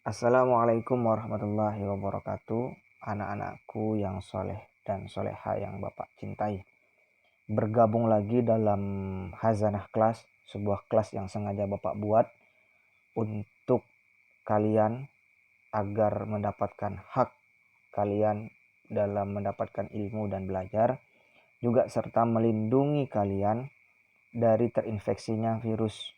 Assalamualaikum warahmatullahi wabarakatuh. Anak-anakku yang soleh dan soleha yang Bapak cintai. Bergabung lagi dalam Hazanah Kelas, sebuah kelas yang sengaja Bapak buat untuk kalian agar mendapatkan hak kalian dalam mendapatkan ilmu dan belajar, juga serta melindungi kalian dari terinfeksinya virus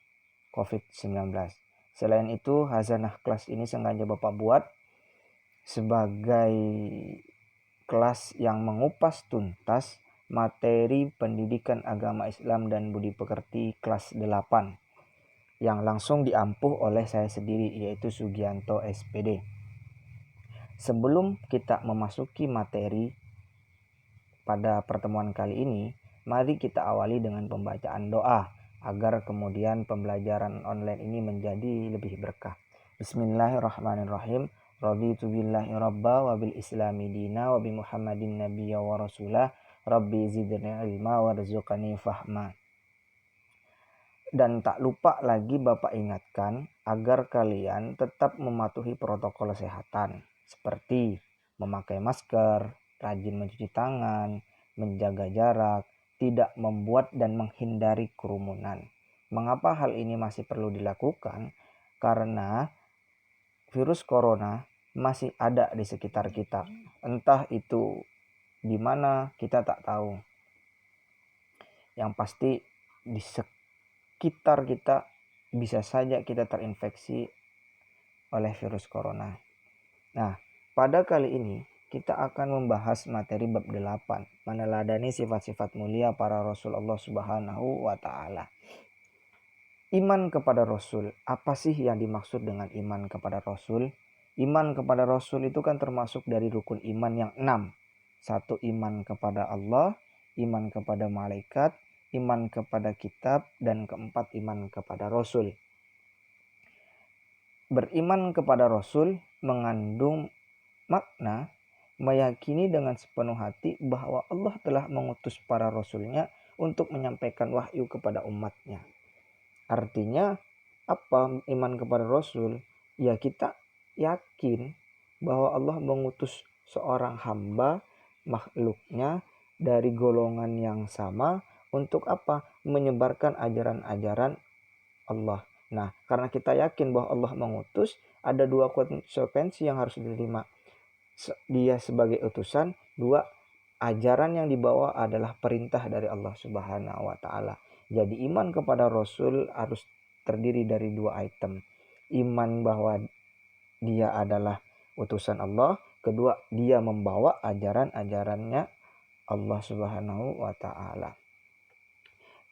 COVID-19. Selain itu, Hazanah Kelas ini sengaja Bapak buat sebagai kelas yang mengupas tuntas materi pendidikan agama Islam dan budi pekerti kelas 8 yang langsung diampuh oleh saya sendiri, yaitu Sugianto SPD. Sebelum kita memasuki materi pada pertemuan kali ini, mari kita awali dengan pembacaan doa agar kemudian pembelajaran online ini menjadi lebih berkah. Bismillahirrahmanirrahim. Raditu billahi rabba wa bil islami dina wa bi Muhammadin nabiyya wa rasulah. Rabbi zidni ilma warzuqni fahma. Dan tak lupa lagi Bapak ingatkan agar kalian tetap mematuhi protokol kesehatan seperti memakai masker, rajin mencuci tangan, menjaga jarak, tidak membuat dan menghindari kerumunan. Mengapa hal ini masih perlu dilakukan? Karena virus corona masih ada di sekitar kita. Entah itu di mana kita tak tahu. Yang pasti di sekitar kita bisa saja kita terinfeksi oleh virus corona. Nah, pada kali ini kita akan membahas materi bab 8, meneladani sifat-sifat mulia para Rasul Allah Subhanahu wa taala. Iman kepada Rasul. Apa sih yang dimaksud dengan iman kepada Rasul? Iman kepada Rasul itu kan termasuk dari rukun iman yang 6. Satu, iman kepada Allah, iman kepada malaikat, iman kepada kitab, dan keempat, iman kepada Rasul. Beriman kepada Rasul mengandung makna meyakini dengan sepenuh hati bahwa Allah telah mengutus para Rasulnya untuk menyampaikan wahyu kepada umatnya. Artinya apa iman kepada Rasul? Ya kita yakin bahwa Allah mengutus seorang hamba makhluknya dari golongan yang sama untuk apa? Menyebarkan ajaran-ajaran Allah. Nah, karena kita yakin bahwa Allah mengutus, ada dua konsekuensi yang harus diterima. Dia sebagai utusan, dua, ajaran yang dibawa adalah perintah dari Allah Subhanahu wa taala. Jadi iman kepada Rasul harus terdiri dari dua item. Iman bahwa dia adalah utusan Allah, kedua dia membawa ajaran-ajarannya Allah Subhanahu wa taala.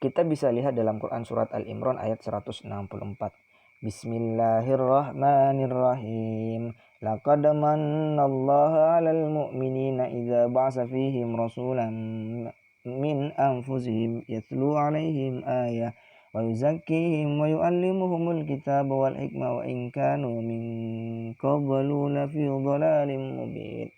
Kita bisa lihat dalam Quran surat Al-Imran ayat 164. Bismillahirrahmanirrahim. Laqad manallahu 'alal mu'minina idza ba'atsa fihim rasulan min anfusihim yatlu 'alaihim ayah wa yuzakkihim wa yu'allimuhumul kitaba wal hikmah wa in kanu min qablu lafi dhalalin mubin.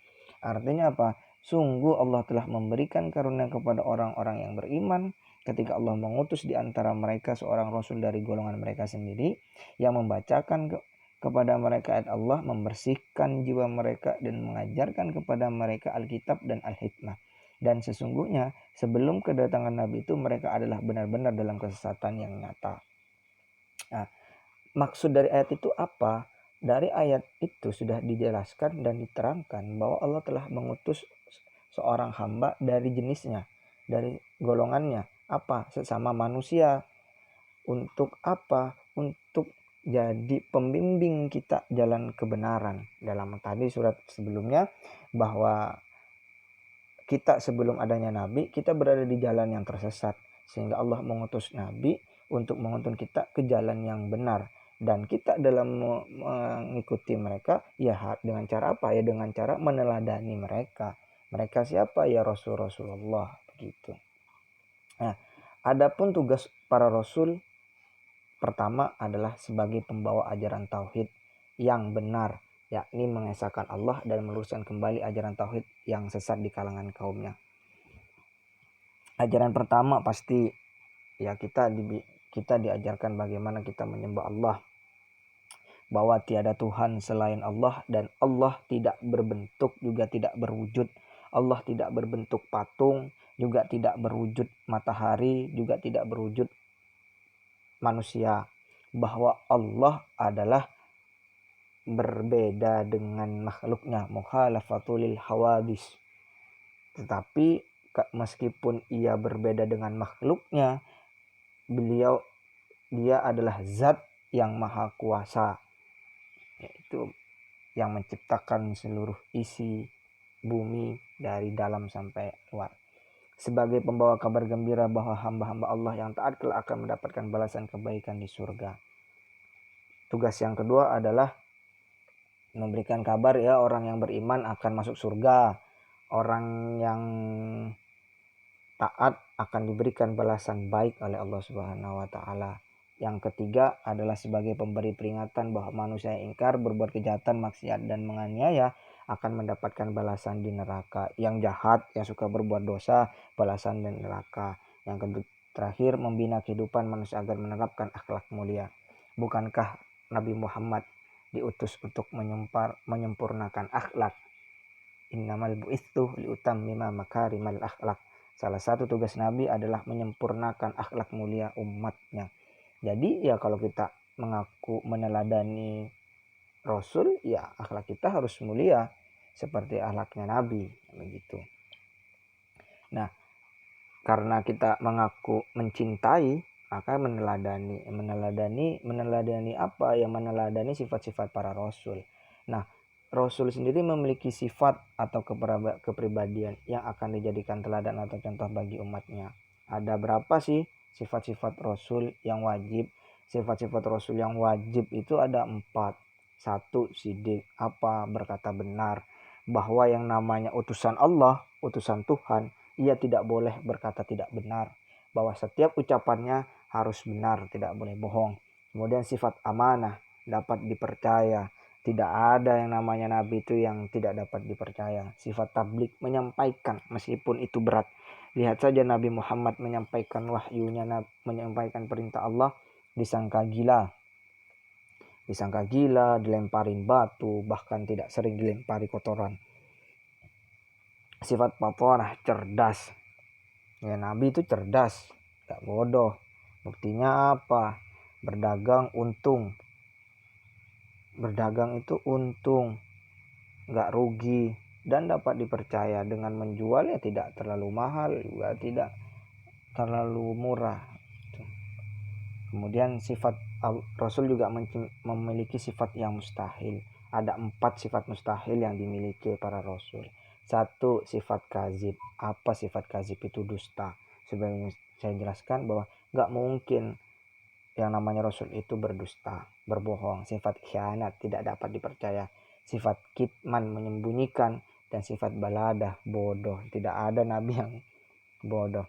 Artinya apa? Sungguh Allah telah memberikan karunia kepada orang-orang yang beriman ketika Allah mengutus di antara mereka seorang Rasul dari golongan mereka sendiri yang membacakan kepada mereka ayat Allah, membersihkan jiwa mereka dan mengajarkan kepada mereka Alkitab dan Al-Hikmah. Dan sesungguhnya sebelum kedatangan Nabi itu mereka adalah benar-benar dalam kesesatan yang nyata. Nah, maksud dari ayat itu apa? Dari ayat itu sudah dijelaskan dan diterangkan bahwa Allah telah mengutus seorang hamba dari jenisnya, dari golongannya. Apa? Sesama manusia. Untuk apa? Untuk jadi pembimbing kita jalan kebenaran. Dalam tadi surat sebelumnya bahwa kita sebelum adanya Nabi, kita berada di jalan yang tersesat. Sehingga Allah mengutus Nabi untuk menuntun kita ke jalan yang benar. Dan kita dalam mengikuti mereka, ya dengan cara apa? Ya dengan cara meneladani mereka. Mereka siapa? Ya Rasulullah. Begitu. Nah, adapun tugas para Rasul pertama adalah sebagai pembawa ajaran tauhid yang benar, yakni mengesahkan Allah dan meluruskan kembali ajaran tauhid yang sesat di kalangan kaumnya. Ajaran pertama pasti ya kita diajarkan bagaimana kita menyembah Allah. bahwa tiada Tuhan selain Allah dan Allah tidak berbentuk juga tidak berwujud. Allah tidak berbentuk patung, juga tidak berwujud matahari, juga tidak berwujud manusia. Bahwa Allah adalah berbeda dengan makhluknya, mukhalafatul hawadis. Tetapi meskipun ia berbeda dengan makhluknya, dia adalah zat yang maha kuasa, yaitu yang menciptakan seluruh isi bumi dari dalam sampai luar. Sebagai pembawa kabar gembira bahwa hamba-hamba Allah yang taat kelak akan mendapatkan balasan kebaikan di surga. Tugas yang kedua adalah memberikan kabar ya, orang yang beriman akan masuk surga. Orang yang taat akan diberikan balasan baik oleh Allah Subhanahu wa taala. Yang ketiga adalah sebagai pemberi peringatan bahwa manusia yang ingkar, berbuat kejahatan, maksiat dan menganiaya akan mendapatkan balasan di neraka. Yang jahat, yang suka berbuat dosa, balasan di neraka. Yang terakhir, membina kehidupan manusia agar menerapkan akhlak mulia. Bukankah Nabi Muhammad diutus untuk menyempurnakan akhlak? Innamal bu'itsu liutammima makarimal akhlak. Salah satu tugas Nabi adalah menyempurnakan akhlak mulia umatnya. Jadi ya kalau kita mengaku meneladani Rasul, ya akhlak kita harus mulia seperti akhlaknya Nabi, begitu. Nah, karena kita mengaku mencintai, maka meneladani apa? Ya meneladani sifat-sifat para Rasul. Nah, Rasul sendiri memiliki sifat atau kepribadian yang akan dijadikan teladan atau contoh bagi umatnya. Ada berapa sih sifat-sifat Rasul yang wajib? Sifat-sifat Rasul yang wajib itu ada 4. 1. Sidik, apa? Berkata benar. Bahwa yang namanya utusan Allah, utusan Tuhan, ia tidak boleh berkata tidak benar. Bahwa setiap ucapannya harus benar, tidak boleh bohong. Kemudian sifat amanah, dapat dipercaya. Tidak ada yang namanya nabi itu yang tidak dapat dipercaya. Sifat tablik, menyampaikan meskipun itu berat. Lihat saja Nabi Muhammad menyampaikan wahyunya, menyampaikan perintah Allah, disangka gila. Disangka gila, dilemparin batu, bahkan tidak sering dilempari kotoran. Sifat paponah, cerdas. Ya, Nabi itu cerdas, gak bodoh. Buktinya apa? Berdagang untung. Berdagang itu untung, gak rugi, dan dapat dipercaya. Dengan menjual ya tidak terlalu mahal, juga tidak terlalu murah. Kemudian sifat Rasul juga memiliki sifat yang mustahil. Ada 4 sifat mustahil yang dimiliki para Rasul. 1. Sifat kazib. Apa sifat kazib itu? Dusta. Sebenarnya saya jelaskan bahwa gak mungkin yang namanya Rasul itu berdusta, berbohong. Sifat khianat, tidak dapat dipercaya. Sifat kitman, menyembunyikan. Dan sifat baladah, bodoh. Tidak ada nabi yang bodoh.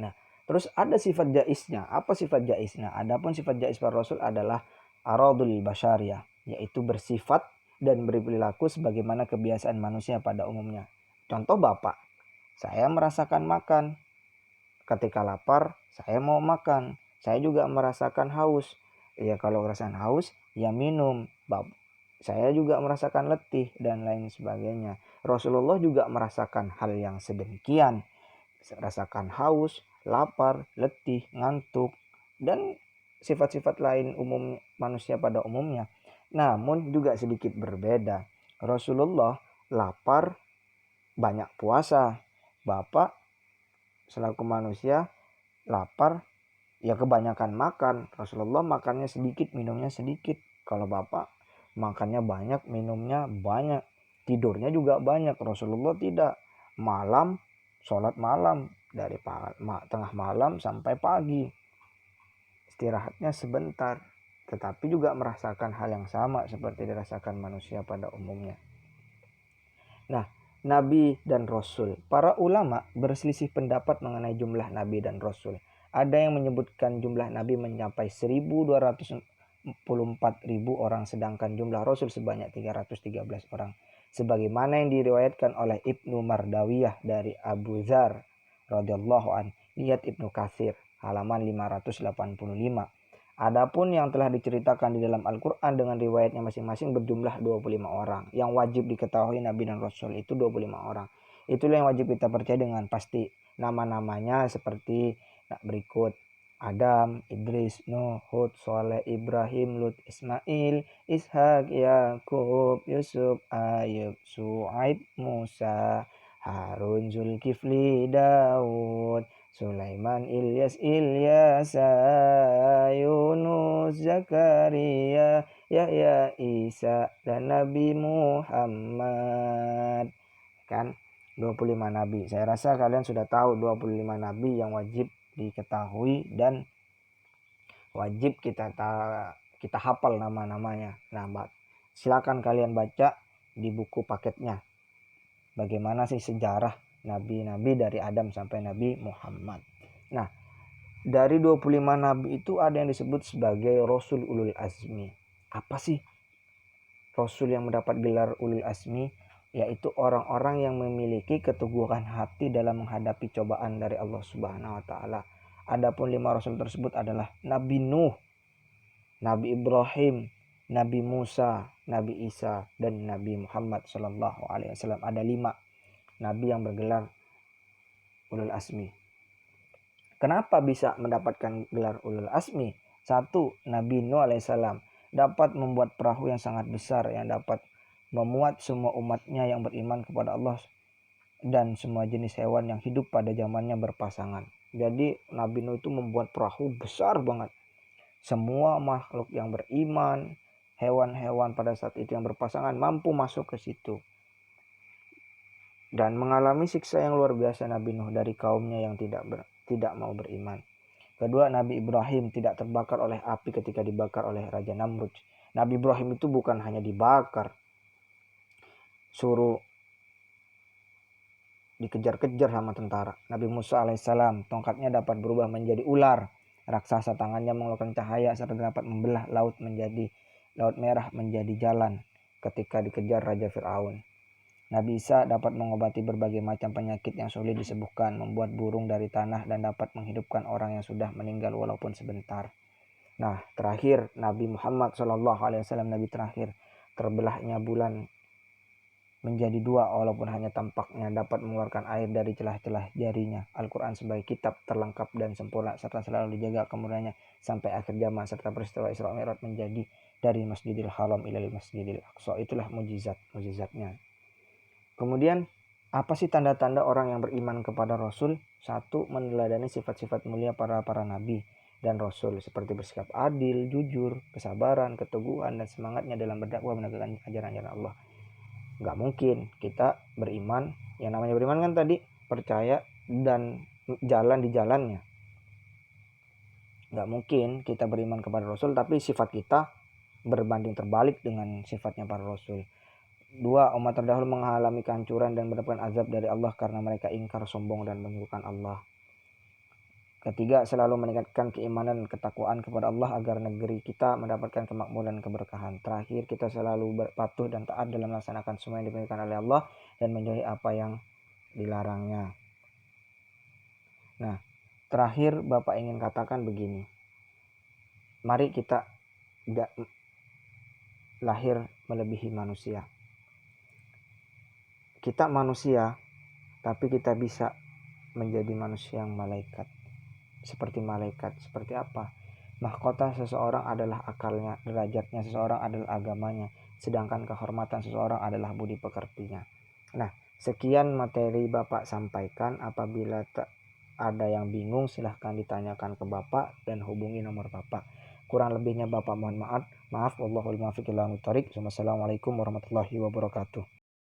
Nah, terus ada sifat jaisnya. Apa sifat jaisnya? Adapun sifat jais para Rasul adalah aradul basyariyah, yaitu bersifat dan berperilaku sebagaimana kebiasaan manusia pada umumnya. Contoh bapak, saya merasakan makan. Ketika lapar, saya mau makan. Saya juga merasakan haus. Ya kalau merasakan haus, ya minum. Saya juga merasakan letih dan lain sebagainya. Rasulullah juga merasakan hal yang sedemikian. Rasakan haus, lapar, letih, ngantuk, dan sifat-sifat lain umum manusia pada umumnya. Namun juga sedikit berbeda. Rasulullah lapar, banyak puasa. Bapak selaku manusia lapar, ya kebanyakan makan. Rasulullah makannya sedikit, minumnya sedikit. Kalau bapak makannya banyak, minumnya banyak, tidurnya juga banyak. Rasulullah tidak. Malam, sholat malam dari tengah malam sampai pagi. Istirahatnya sebentar, tetapi juga merasakan hal yang sama seperti dirasakan manusia pada umumnya. Nah, Nabi dan Rasul. Para ulama berselisih pendapat mengenai jumlah Nabi dan Rasul. Ada yang menyebutkan jumlah Nabi mencapai 1.244.000 orang, sedangkan jumlah Rasul sebanyak 313 orang. Sebagaimana yang diriwayatkan oleh Ibnu Mardawiyah dari Abu Dzar radhiyallahu an. Lihat Ibnu Katsir halaman 585. Adapun yang telah diceritakan di dalam Al-Quran dengan riwayatnya masing-masing berjumlah 25 orang. Yang wajib diketahui Nabi dan Rasul itu 25 orang. Itulah yang wajib kita percaya dengan pasti. Nama-namanya seperti berikut. Adam, Idris, Nuh, Hud, Soleh, Ibrahim, Lut, Ismail, Ishak, Yakub, Yusuf, Ayub, Su'aib, Musa, Harun, Zulkifli, Daud, Sulaiman, Ilyas, Ilyasa, Yunus, Zakaria, Yahya, Isa, dan Nabi Muhammad. Kan 25 nabi. Saya rasa kalian sudah tahu 25 nabi yang wajib diketahui dan wajib kita hafal nama-namanya. Nah, silakan kalian baca di buku paketnya. Bagaimana sih sejarah nabi-nabi dari Adam sampai Nabi Muhammad. Nah, dari 25 nabi itu ada yang disebut sebagai Rasul Ulul Azmi. Apa sih Rasul yang mendapat gelar Ulul Azmi? Yaitu orang-orang yang memiliki keteguhan hati dalam menghadapi cobaan dari Allah Subhanahu wa taala. Adapun 5 rasul tersebut adalah Nabi Nuh, Nabi Ibrahim, Nabi Musa, Nabi Isa, dan Nabi Muhammad SAW. Ada 5 nabi yang bergelar Ulul Azmi. Kenapa bisa mendapatkan gelar Ulul Azmi? 1. Nabi Nuh alaihissalam dapat membuat perahu yang sangat besar yang dapat memuat semua umatnya yang beriman kepada Allah dan semua jenis hewan yang hidup pada zamannya berpasangan. Jadi Nabi Nuh itu membuat perahu besar banget. Semua makhluk yang beriman, hewan-hewan pada saat itu yang berpasangan mampu masuk ke situ. Dan mengalami siksa yang luar biasa Nabi Nuh dari kaumnya yang tidak mau beriman. Kedua, Nabi Ibrahim tidak terbakar oleh api ketika dibakar oleh Raja Namrud. Nabi Ibrahim itu bukan hanya dibakar, suruh dikejar-kejar sama tentara. Nabi Musa alaihissalam tongkatnya dapat berubah menjadi ular raksasa, tangannya mengeluarkan cahaya serta dapat membelah laut merah menjadi jalan ketika dikejar Raja Fir'aun. Nabi Isa dapat mengobati berbagai macam penyakit yang sulit disembuhkan, membuat burung dari tanah, dan dapat menghidupkan orang yang sudah meninggal walaupun sebentar. Nah, terakhir Nabi Muhammad SAW, Nabi terakhir, terbelahnya bulan menjadi 2 walaupun hanya tampaknya, dapat mengeluarkan air dari celah-celah jarinya. Al-Quran sebagai kitab terlengkap dan sempurna serta selalu dijaga kemuliaannya sampai akhir zaman, serta peristiwa Isra Mi'raj menjadi dari Masjidil Haram ilal Masjidil Aqsa. Itulah mujizatnya. Kemudian apa sih tanda-tanda orang yang beriman kepada Rasul? 1. Meneladani sifat-sifat mulia para nabi dan Rasul seperti bersikap adil, jujur, kesabaran, keteguhan, dan semangatnya dalam berdakwah menegakkan ajaran-ajaran Allah. Gak mungkin kita beriman, yang namanya beriman kan tadi percaya dan jalan di jalannya. Gak mungkin kita beriman kepada Rasul tapi sifat kita berbanding terbalik dengan sifatnya para Rasul. 2. Umat terdahulu mengalami kehancuran dan mendapatkan azab dari Allah karena mereka ingkar, sombong, dan menyekutukan Allah. 3. Selalu meningkatkan keimanan dan ketakwaan kepada Allah agar negeri kita mendapatkan kemakmuran dan keberkahan. Terakhir, kita selalu berpatuh dan taat dalam melaksanakan semua yang diperintahkan oleh Allah dan menjauhi apa yang dilarangnya. Nah, terakhir Bapak ingin katakan begini. Mari kita tidak lahir melebihi manusia. Kita manusia, tapi kita bisa menjadi manusia yang malaikat. Seperti malaikat, seperti apa? Mahkota seseorang adalah akalnya, derajatnya seseorang adalah agamanya, sedangkan kehormatan seseorang adalah budi pekertinya. Nah, sekian materi Bapak sampaikan. Apabila ada yang bingung silahkan ditanyakan ke Bapak dan hubungi nomor Bapak. Kurang lebihnya Bapak mohon maaf. Wallahul muwaffiq ila aqwamit thoriq. Wassalamualaikum warahmatullahi wabarakatuh.